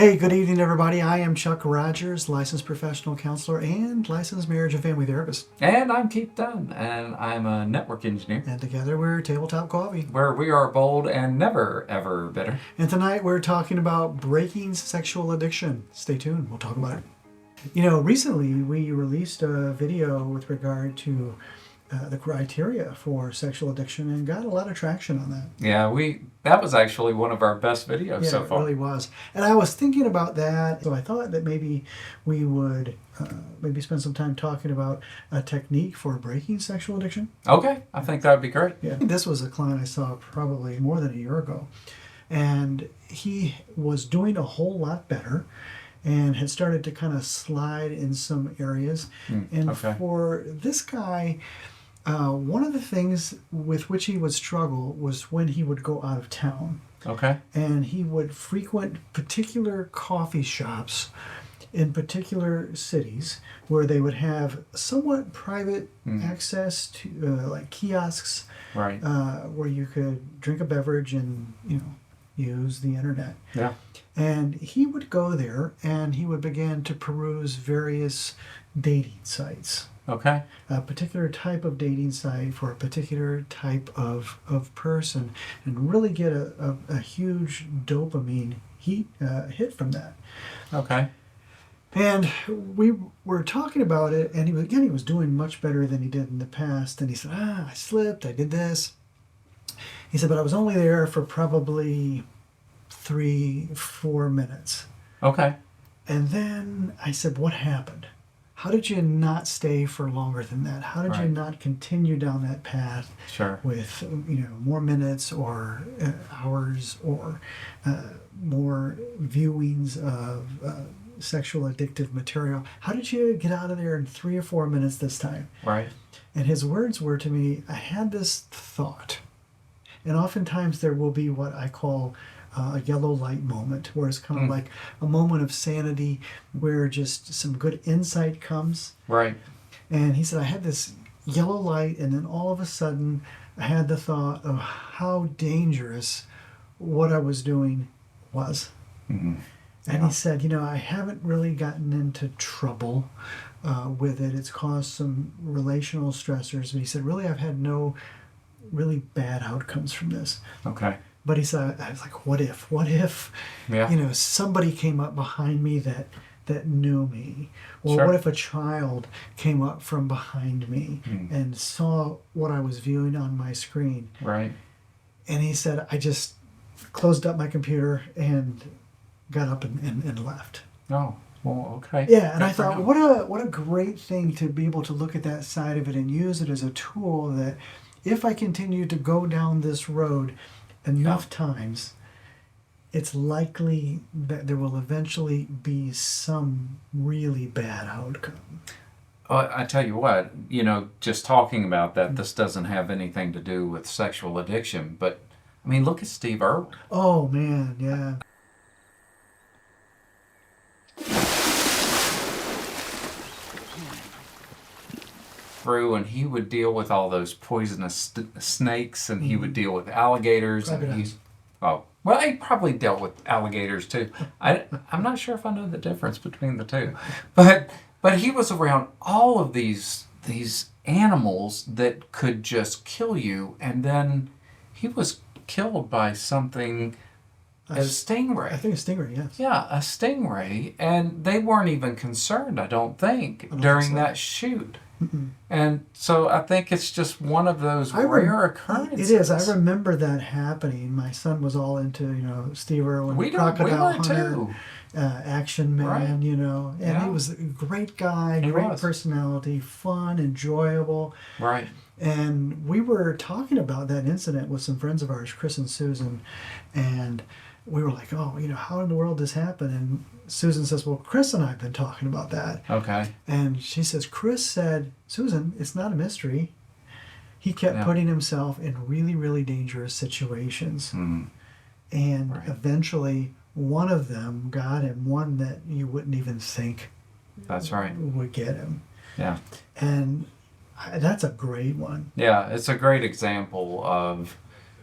Hey, good evening, everybody. I am Chuck Rogers, licensed professional counselor and licensed marriage and family therapist. And I'm Keith Dunn, and I'm a network engineer. And together we're Tabletop Coffee, where we are bold and never, ever bitter. And tonight we're talking about breaking sexual addiction. Stay tuned, we'll talk about it. You know, recently we released a video with regard to the criteria for sexual addiction and got a lot of traction on that. Yeah, that was actually one of our best videos so far. It really was. And I was thinking about that, so I thought that maybe we would maybe spend some time talking about a technique for breaking sexual addiction. Okay, I think that would be great. Yeah. This was a client I saw probably more than a year ago, and he was doing a whole lot better and had started to kind of slide in some areas. For this guy, one of the things with which he would struggle was when he would go out of town. Okay. And he would frequent particular coffee shops in particular cities where they would have somewhat private access to like kiosks, right? Where you could drink a beverage and use the internet. Yeah. And he would go there and he would begin to peruse various dating sites. Okay. A particular type of dating site for a particular type of person, and really get a huge dopamine hit from that. Okay. And we were talking about it, and he was doing much better than he did in the past. And he said, I slipped, I did this. He said, but I was only there for probably 3-4 minutes. Okay. And then I said, what happened? How did you not stay for longer than that? How did you not continue down that path with more minutes or hours or more viewings of sexual addictive material? How did you get out of there in 3 or 4 minutes this time? Right. And his words were to me, I had this thought. And oftentimes there will be what I call a yellow light moment, where it's kind of like a moment of sanity where just some good insight comes. Right. And he said, I had this yellow light, and then all of a sudden I had the thought of how dangerous what I was doing was. Mm-hmm. And he said, I haven't really gotten into trouble with it. It's caused some relational stressors. But he said, really, I've had no really bad outcomes from this. Okay. But he said, I was like, what if, somebody came up behind me that knew me? Or what if a child came up from behind me and saw what I was viewing on my screen? Right. And he said, I just closed up my computer and got up and left. Oh, well, okay. Yeah, and I thought, what a great thing to be able to look at that side of it and use it as a tool that if I continue to go down this road enough times, it's likely that there will eventually be some really bad outcome. I tell you what, just talking about that, this doesn't have anything to do with sexual addiction, but I mean, look at Steve Irwin. Oh, man, yeah. Through, and he would deal with all those poisonous snakes, and he would deal with alligators. Crocodiles. He probably dealt with alligators too. I'm not sure if I know the difference between the two, but he was around all of these animals that could just kill you, and then he was killed by something. A stingray. I think a stingray, yes. Yeah, a stingray, and they weren't even concerned, I don't think, during that shoot. Mm-mm. And so I think it's just one of those rare occurrences. It is. I remember that happening. My son was all into, Steve Irwin, Crocodile Hunter, Action Man, and he was a great guy, great personality, fun, enjoyable. Right. And we were talking about that incident with some friends of ours, Chris and Susan, and we were like, how in the world this happened? And Susan says, well, Chris and I have been talking about that. Okay. And she says, Chris said, Susan, it's not a mystery. He kept putting himself in really, really dangerous situations. Mm. And eventually one of them got him, one that you wouldn't even think would get him. Yeah. And that's a great one. Yeah, it's a great example of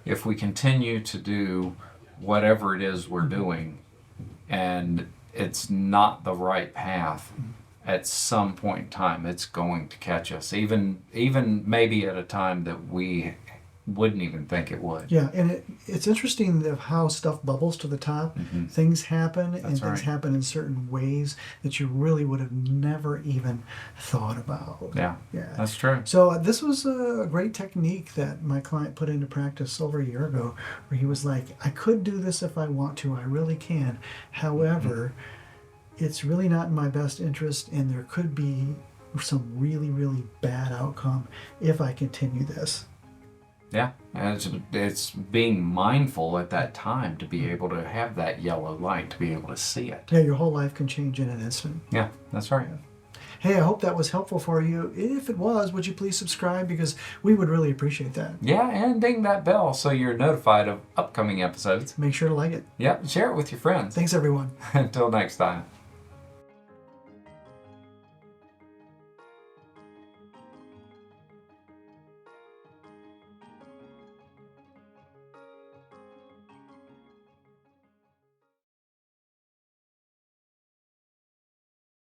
if we continue to do whatever it is we're doing, and it's not the right path, at some point in time it's going to catch us, even maybe at a time that we wouldn't even think it would. Yeah, and it's interesting of how stuff bubbles to the top. Things happen, and things right. happen in certain ways that you really would have never even thought about. Yeah, Yeah. that's true. So this was a great technique that my client put into practice over a year ago, where he was like, I could do this if I want to, I really can. However, it's really not in my best interest, and there could be some really, really bad outcome if I continue this. Yeah, and it's being mindful at that time to be able to have that yellow light, to be able to see it. Yeah, your whole life can change in an instant. Yeah, that's right. Hey, I hope that was helpful for you. If it was, would you please subscribe, because we would really appreciate that. Yeah, and ding that bell so you're notified of upcoming episodes. Make sure to like it. Yep, share it with your friends. Thanks, everyone. Until next time.